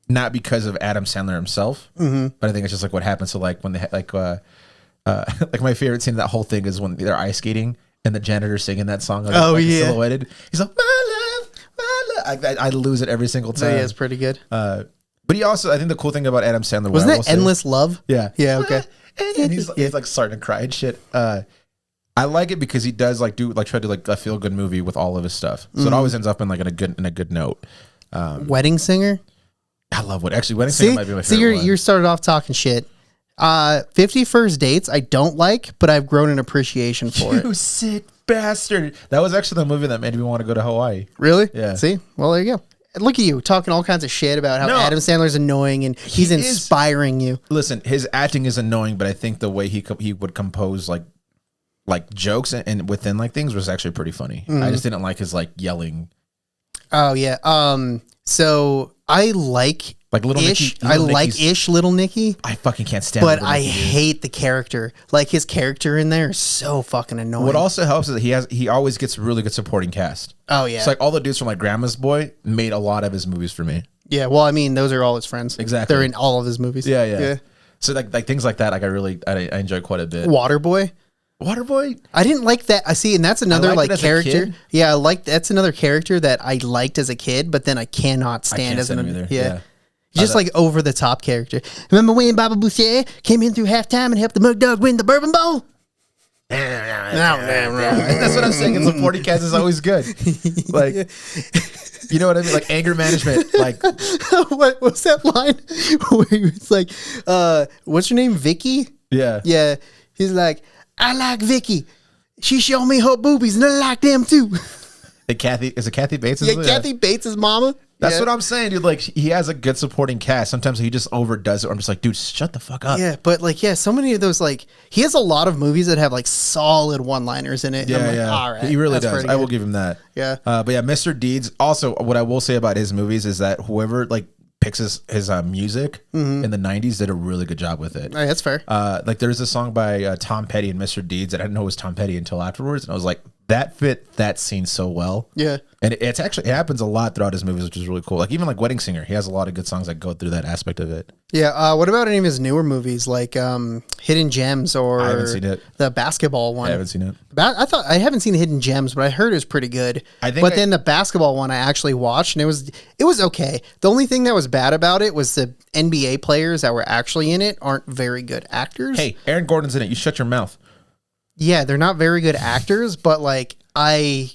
not because of Adam Sandler himself, but I think it's just like what happens. So like when they like my favorite scene of that whole thing is when they're ice skating and the janitor's singing that song. Like, silhouetted. He's like, my love, my love. I lose it every single time. Yeah, it's pretty good. But he also, I think the cool thing about Adam Sandler Wasn't that Endless Love? Yeah. Yeah, okay. And he's like starting to cry and shit. I like it because he does like try to do like a feel good movie with all of his stuff. So it always ends up in like in a good note. Wedding Singer? I love Wedding Singer might be my favorite one. You started off talking shit. 50 First Dates I don't like, but I've grown an appreciation for it. You sick bastard. That was actually the movie that made me want to go to Hawaii. Really? Yeah. See? Well, there you go. Look at you talking all kinds of shit about how Adam Sandler's annoying and he's inspiring you. Listen, his acting is annoying, but I think the way he would compose like jokes and within like things was actually pretty funny. I just didn't like his like yelling. Oh yeah. So I like Little Ish. Nicky. I like Ish, Little Nicky. I fucking can't stand. But I hate the character. Like his character in there is so fucking annoying. What also helps is that he always gets really good supporting cast. Oh yeah. It's like all the dudes from like Grandma's Boy made a lot of his movies for me. Yeah. Well, I mean, those are all his friends. Exactly. They're in all of his movies. Yeah. So like things like that, like I enjoy quite a bit. Waterboy. I didn't like that. I see, and that's another like character. Yeah, that's another character that I liked as a kid, but then I cannot stand as an either. Yeah. Just like over the top character. Remember when Baba Boucher came in through halftime and helped the Mug Dog win the Bourbon Bowl? That's what I'm saying. And supporting cast is always good. Like, you know what I mean? Like anger management. Like, what was that line where he was like, "What's your name, Vicky?" Yeah. Yeah. He's like, "I like Vicky. She showed me her boobies, and I like them too." And is it Kathy Bates? Yeah, Kathy Bates' mama. That's what I'm saying, dude. Like, he has a good supporting cast. Sometimes he just overdoes it. I'm just like, dude, shut the fuck up. Yeah, but like, so many of those, like, he has a lot of movies that have like solid one-liners in it. Yeah, like, yeah. All right, he really does. I will give him that. Yeah. But yeah, Mr. Deeds. Also, what I will say about his movies is that whoever like picks his music in the 90s did a really good job with it. All right, that's fair. Like there's a song by Tom Petty and Mr. Deeds that I didn't know was Tom Petty until afterwards, and I was like, that fit that scene so well. Yeah. And it happens a lot throughout his movies, which is really cool. Like even like Wedding Singer, he has a lot of good songs that go through that aspect of it. Yeah. What about any of his newer movies like Hidden Gems or I haven't seen it. The basketball one? I haven't seen it. I haven't seen Hidden Gems, but I heard it was pretty good. Then the basketball one I actually watched and it was okay. The only thing that was bad about it was the NBA players that were actually in it aren't very good actors. Hey, Aaron Gordon's in it. You shut your mouth. Yeah, they're not very good actors, but like I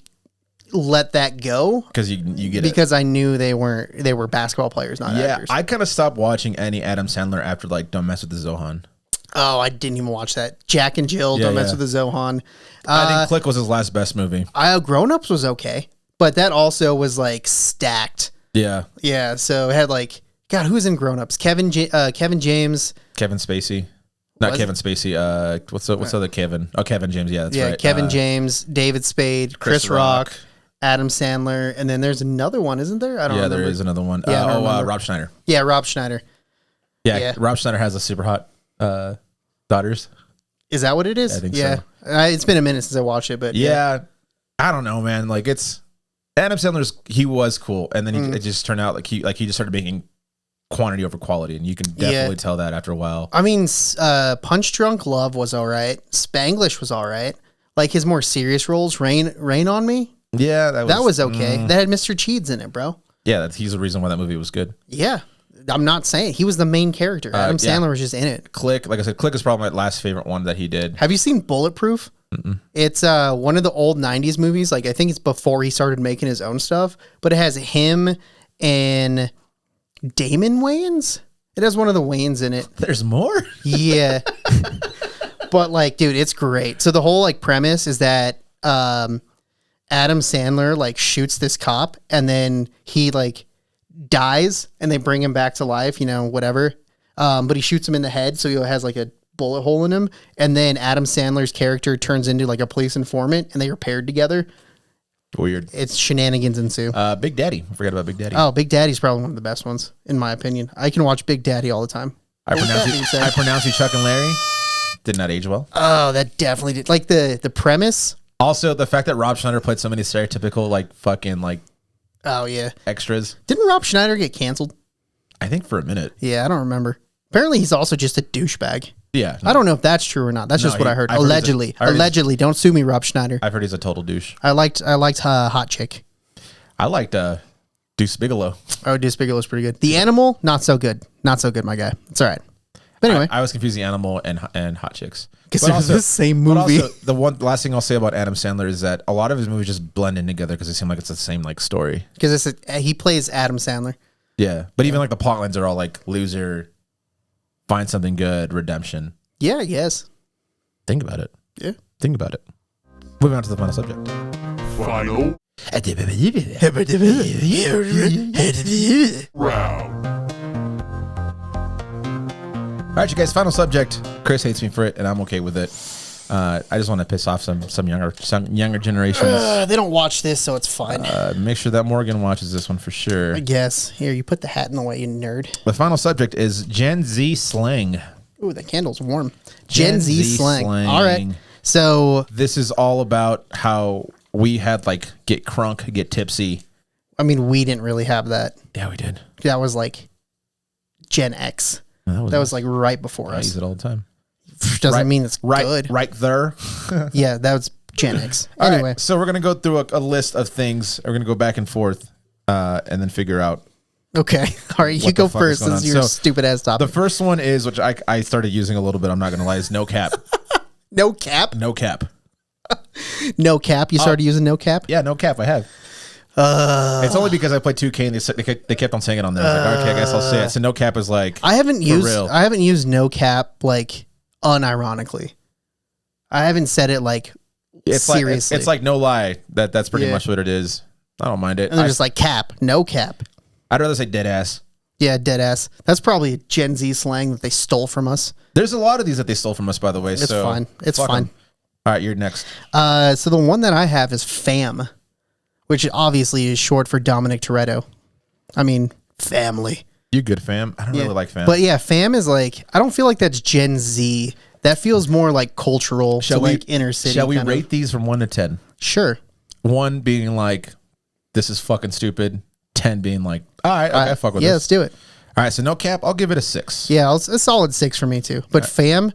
let that go because you get because I knew they were basketball players, not actors. I kind of stopped watching any Adam Sandler after like Don't Mess with the Zohan. Oh, I didn't even watch that. Jack and Jill, Don't Mess with the Zohan. I think Click was his last best movie. Grown Ups was okay, but that also was like stacked. Yeah, yeah. So it had like God, who's in Grown Ups? Kevin James, Kevin Spacey. Not Kevin Spacey. What's the other Kevin? Oh, Kevin James. Yeah, that's right. Kevin James, David Spade, Chris Rock, Adam Sandler, and then there's another one, isn't there? I don't remember. Yeah, there is another one. Yeah, Rob Schneider. Yeah, Rob Schneider. Yeah, Rob Schneider has a super hot daughters. Is that what it is? I think so. It's been a minute since I watched it, but yeah. I don't know, man. Like it's Adam Sandler's. He was cool, and then it just turned out like he just started making quantity over quality, and you can definitely tell that after a while. I mean, Punch Drunk Love was all right. Spanglish was all right. Like his more serious roles, Rain on Me. Yeah, that was okay. That had Mr. Cheeds in it, bro. Yeah, he's the reason why that movie was good. Yeah, I'm not saying he was the main character. Adam yeah. Sandler was just in it. Click, like I said, Click is probably my last favorite one that he did. Have you seen Bulletproof? Mm-mm. It's one of the old 90s movies. Like, I think it's before he started making his own stuff, but it has him and Damon Wayans. It has one of the Wayans in it. There's more? Yeah. But like, dude, it's great. So the whole like premise is that Adam Sandler like shoots this cop and then he like dies and they bring him back to life, you know, whatever. But he shoots him in the head, so he has like a bullet hole in him. And then Adam Sandler's character turns into like a police informant and they are paired together. Weird. It's shenanigans ensue. Big Daddy. I forgot about Big Daddy. Oh, Big Daddy's probably one of the best ones, in my opinion. I can watch Big Daddy all the time. I pronounce you Chuck and Larry. Did not age well. Oh, that definitely did. Like the premise. Also, the fact that Rob Schneider played so many stereotypical like fucking like Oh yeah, extras. Didn't Rob Schneider get canceled? I think for a minute. Yeah, I don't remember. Apparently, he's also just a douchebag. Yeah, I don't know if that's true or not. That's just what I heard. Allegedly, allegedly. Don't sue me, Rob Schneider. I've heard he's a total douche. I liked Hot Chick. I liked Deuce Bigelow. Oh, Deuce Bigelow's pretty good. The Animal, not so good. Not so good, my guy. It's all right. But anyway, I was confused the Animal and Hot Chicks. Because they're the same movie. But also, the last thing I'll say about Adam Sandler is that a lot of his movies just blend in together because they seem like it's the same like story. Because he plays Adam Sandler. Yeah, but even like the plot lines are all like loser, find something good, redemption. Yeah, yes. Think about it. Yeah. Think about it. Moving on to the final subject. Final round. All right, you guys. Final subject. Chris hates me for it, and I'm okay with it. I just want to piss off some younger generations. They don't watch this, so it's fine. Make sure that Morgan watches this one for sure. I guess. Here, you put the hat in the way, you nerd. The final subject is Gen Z slang. Ooh, the candle's warm. Gen Z slang. All right. So this is all about how we had like get crunk, get tipsy. I mean, we didn't really have that. Yeah, we did. That was like Gen X. That was like right before us. I use it all the time. Doesn't mean it's good. Right there. Yeah, that was Gen X. Anyway. Right, so we're going to go through a list of things. We're going to go back and forth and then figure out. Okay. All right. You go first. This is your stupid ass topic. The first one is, which I started using a little bit. I'm not going to lie, is no cap. No cap? No cap. No cap? You started using no cap? Yeah, no cap. I have. It's only because I played 2K and they kept on saying it on there. I was like, okay, I guess I'll say it. So no cap is like I haven't used no cap like unironically. I haven't said it like seriously. It's like no lie. That's pretty much what it is. I don't mind it. And they're just like cap, no cap. I'd rather say dead ass. Yeah, dead ass. That's probably a Gen Z slang that they stole from us. There's a lot of these that they stole from us, by the way. It's fine. It's fine. All right, you're next. So the one that I have is fam, which obviously is short for Dominic Toretto. I mean, family. You good, fam? I don't really like fam. But yeah, fam is like, I don't feel like that's Gen Z. That feels more like cultural like inner city. Shall we rate these from 1 to 10? Sure. 1 being like, this is fucking stupid. 10 being like, all right, okay, fuck with this. Yeah, let's do it. All right, so no cap, I'll give it a 6. Yeah, a solid 6 for me too. But fam,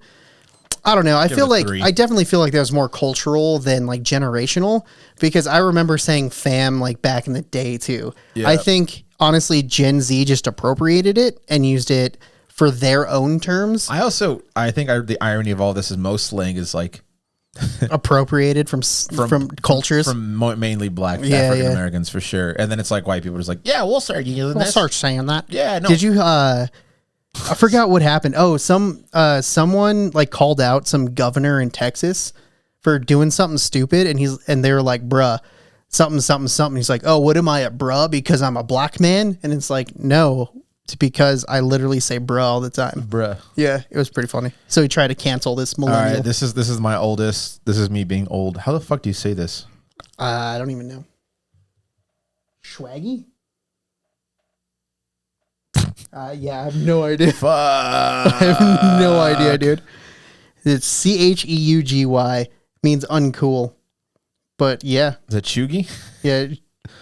I don't know. I feel like 3. I definitely feel like that was more cultural than like generational, because I remember saying fam like back in the day too. Yeah. I think honestly Gen Z just appropriated it and used it for their own terms. I think the irony of all this is most slang is like appropriated from cultures, from mainly black African Americans for sure. And then it's like white people are just like, yeah, we'll start using this. Start saying that. Yeah, no. Did you I forgot what happened. Oh, someone like called out some governor in Texas for doing something stupid, and they were like, bruh, something, something, something. He's like, oh, what am I, a bruh because I'm a black man? And it's like, no, it's because I literally say bruh all the time. Bruh. Yeah, it was pretty funny. So he tried to cancel this millennial. All right, this is my oldest. This is me being old. How the fuck do you say this? I don't even know. Schwaggy? Yeah, I have no idea. Fuck. I have no idea, dude. It's CHEUGY, means uncool. But yeah. Is it chuggy? Yeah.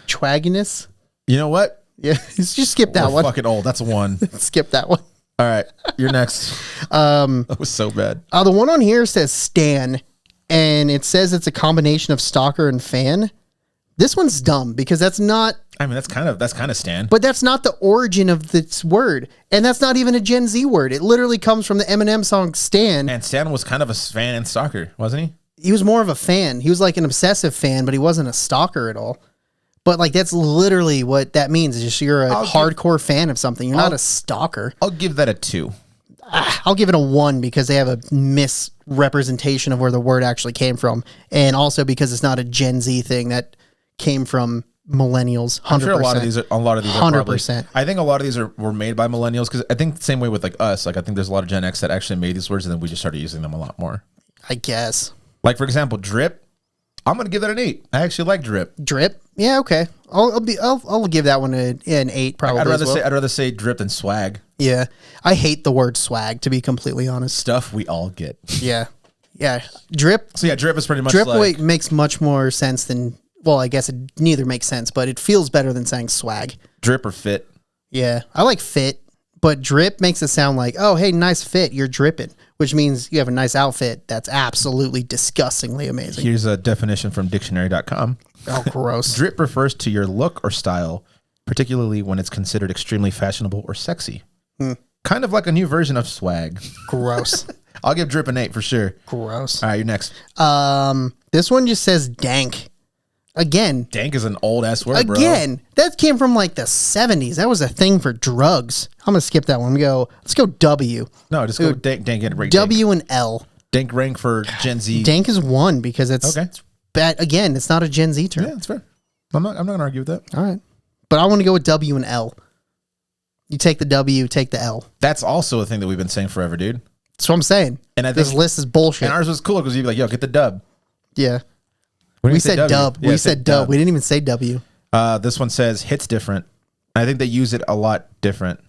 Chwagginess. You know what? Yeah. Just skip that one. Fucking old. That's 1. Skip that one. All right. You're next. That was so bad. The one on here says Stan, and it says it's a combination of stalker and fan. This one's dumb because that's not. I mean, that's kind of Stan. But that's not the origin of this word, and that's not even a Gen Z word. It literally comes from the Eminem song "Stan." And Stan was kind of a fan in soccer, wasn't he? He was more of a fan. He was like an obsessive fan, but he wasn't a stalker at all. But like that's literally what that means. Is just you're a hardcore fan of something. You're not a stalker. I'll give that a 2. I'll give it a 1 because they have a misrepresentation of where the word actually came from, and also because it's not a Gen Z thing that came from millennials. 100%. I'm sure a lot of these are 100%. I think a lot of these were made by millennials because I think the same way with like us. Like I think there's a lot of Gen X that actually made these words and then we just started using them a lot more. I guess. Like for example, drip. I'm gonna give that an 8. I actually like drip. Drip? Yeah, okay. I'll give that one an 8 probably. I'd rather say drip than swag. Yeah. I hate the word swag, to be completely honest. Stuff we all get. Yeah. Yeah. Drip. So yeah, drip is pretty much Drip like, makes much more sense than, well, I guess it neither makes sense, but it feels better than saying swag. drip or fit. Yeah. I like fit, but drip makes it sound like, oh, hey, nice fit. You're dripping, which means you have a nice outfit that's absolutely disgustingly amazing. Here's a definition from dictionary.com. Oh, gross. Drip refers to your look or style, particularly when it's considered extremely fashionable or sexy. Kind of like a new version of swag. Gross. I'll give drip an 8 for sure. Gross. All right, you're next. This one just says dank. Again. Dank is an old ass word, bro. Again, that came from like the 70s. That was a thing for drugs. I'm gonna skip that one. Let's go W. No, just go dank. W and L. Dank rank for Gen Z. Dank is 1 because it's okay. bad. Again, it's not a Gen Z term. Yeah, that's fair. I'm not gonna argue with that. All right, but I want to go with W and L. You take the W, take the L. That's also a thing that we've been saying forever, dude. That's what I'm saying. And I think this list is bullshit. And ours was cool because you'd be like, "Yo, get the dub." Yeah. We said dub. Yeah, we said dub. We didn't even say W. This one says hits different. I think they use it a lot different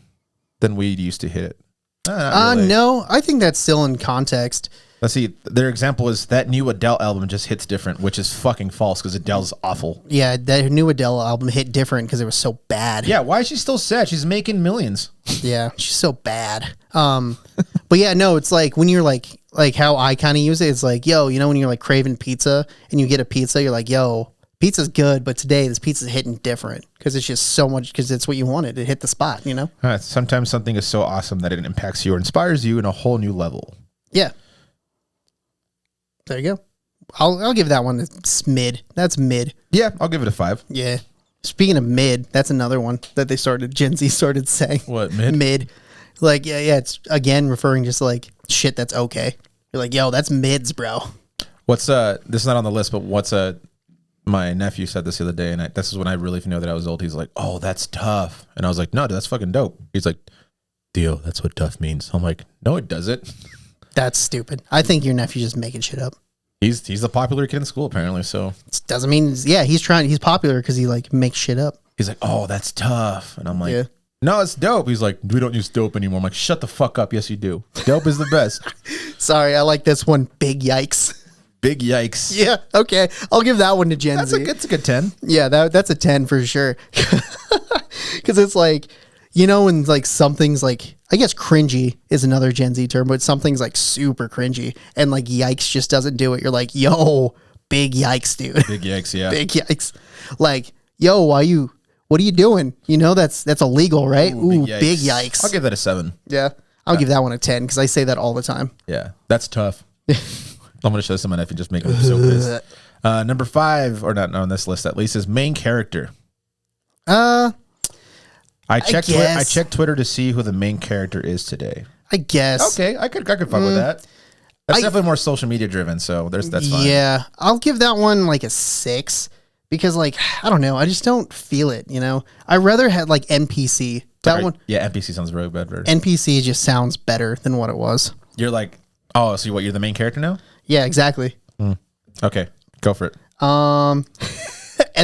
than we used to hit it. Really. No, I think that's still in context. Let's see. Their example is that new Adele album just hits different, which is fucking false because Adele's awful. Yeah, that new Adele album hit different because it was so bad. Yeah, why is she still sad? She's making millions. Yeah, she's so bad. But yeah, no, it's like when you're like how I kind of use it. It's like, yo, you know, when you're like craving pizza and you get a pizza, you're like, yo, pizza's good, but today this pizza's hitting different because it's just so much because it's what you wanted. It hit the spot, you know? Sometimes something is so awesome that it impacts you or inspires you in a whole new level. Yeah. There you go. I'll give that one a mid. That's mid. Yeah, I'll give it a 5. Yeah. Speaking of mid, that's another one that Gen Z started saying. What, mid? Mid. Like, yeah, it's again referring just like shit that's okay. You're like, yo, that's mids, bro. What's this is not on the list, but what's my nephew said this the other day, and this is when I really know that I was old. He's like, "Oh, that's tough," and I was like, "No, dude, that's fucking dope." He's like, "Theo, that's what tough means." I'm like, "No, it doesn't." That's stupid. I think your nephew's just making shit up. He's the popular kid in school apparently. So doesn't mean he's popular because he like makes shit up. He's like, "Oh, that's tough," and I'm like, yeah. "No, it's dope." He's like, "We don't use dope anymore." I'm like, "Shut the fuck up." Yes, you do. Dope is the best. Sorry, I like this one. Big yikes. Big yikes. Yeah. Okay. I'll give that one to Gen Z. That's a good 10. Yeah, that's a 10 for sure. Because it's like, you know, when like something's like, I guess cringy is another Gen Z term, but something's like super cringy and like yikes just doesn't do it. You're like, yo, big yikes, dude. Big yikes. Yeah. Big yikes. Like, yo, what are you doing? You know, that's illegal, right? Ooh, big yikes. I'll give that a 7. Yeah. I'll give that one a 10 because I say that all the time. Yeah. That's tough. I'm going to show someone if you just make them so pissed. Number 5, or not on this list at least, is main character. I checked Twitter to see who the main character is today. I guess. Okay, I could fuck with that. That's definitely more social media driven, so that's fine. Yeah, I'll give that one like a 6 because like I don't know, I just don't feel it. You know, I rather had like NPC. One, yeah, NPC sounds really bad. NPC just sounds better than what it was. You're like, oh, so you're the main character now? Yeah, exactly. Okay, go for it. And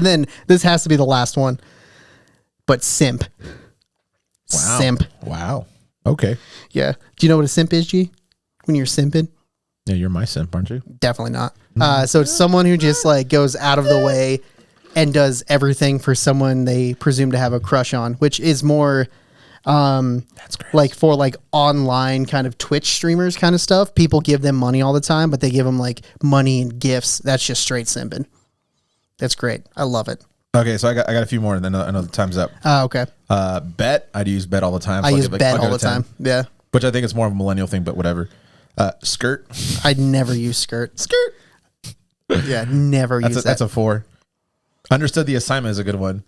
then this has to be the last one, but simp. Wow. Simp. Wow. Okay. Yeah. Do you know what a simp is, G? When you're simping? Yeah, you're my simp, aren't you? Definitely not. So it's someone who just like goes out of the way and does everything for someone they presume to have a crush on, which is more that's great. Like for like online kind of Twitch streamers kind of stuff. People give them money all the time, but they give them like money and gifts. That's just straight simping. That's great. I love it. Okay, so I got a few more, and then I know the time's up. Okay. Bet. I'd use bet all the time. So I I'll use give it- bet I'll give all it the 10, time. Yeah. which I think is more of a millennial thing, but whatever. Skirt. I'd never use skirt. Skirt. Yeah, never use that. That's a 4. Understood the assignment is a good one.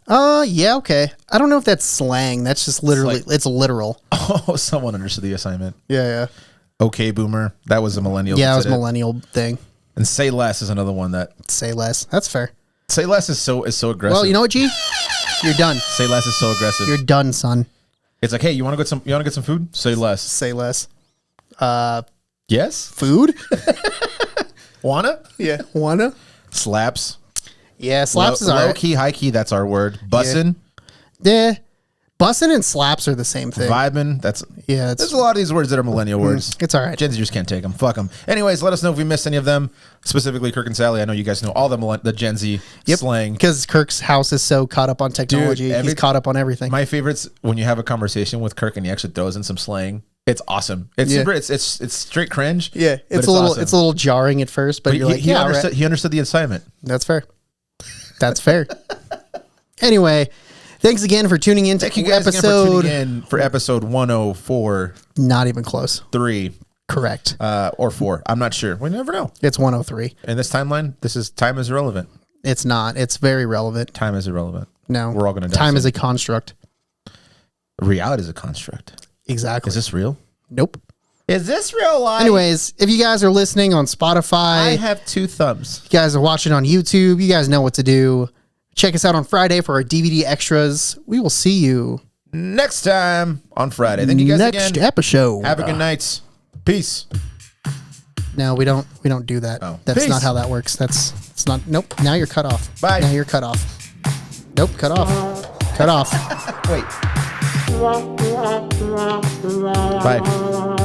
Yeah, okay. I don't know if that's slang. That's just literally, it's literal. Oh, someone understood the assignment. Yeah. Okay, boomer. That was a millennial. Yeah, it that was said it. millennial thing. And say less is another one that Say less. That's fair. say less is so aggressive. Well, you know what, G? You're done. Say less is so aggressive. You're done, son. It's like, hey, you want to get some food? Say less. Say less. Yes. Food? Wanna? Yeah. Wanna? Slaps. Yeah, slaps is low alright. key, high key. That's our word. Bussin', Yeah. Bussin' and slaps are the same thing. vibin'. Yeah, There's a lot of these words that are millennial words. it's alright. Gen Z just can't take them. Fuck them. Anyways, let us know if we missed any of them. Specifically, Kirk and Sally. I know you guys know all the Gen Z slang. Because Kirk's house is so caught up on technology. He's caught up on everything. My favorites when you have a conversation with Kirk and he actually throws in some slang. It's awesome. It's super. It's straight cringe. Yeah, but it's a little awesome. it's a little jarring at first, but you're like, he yeah, understood. right. He understood the assignment. That's fair. That's fair. Anyway, thanks again for tuning in to Thank you guys again for tuning in for episode 104, Not even close. 3, Correct. or 4. I'm not sure. We never know. It's 103. In this timeline, time is irrelevant. It's not. It's very relevant. Time is irrelevant. No, We're all gonna die Time soon. is a construct. Reality is a construct. Exactly. Is this real? Nope. Is this real life? Anyways, if you guys are listening on Spotify, I have 2 thumbs. you guys are watching on YouTube, you guys know what to do. Check us out on Friday for our DVD extras. We will see you Next time on Friday. Thank you guys next again. episode. Have a good night. Peace. No, we don't do that. Oh. That's Peace. not how that works. It's not. Nope. Now you're cut off. Bye. Now you're cut off. Nope. Cut off. Cut off. Wait. Bye.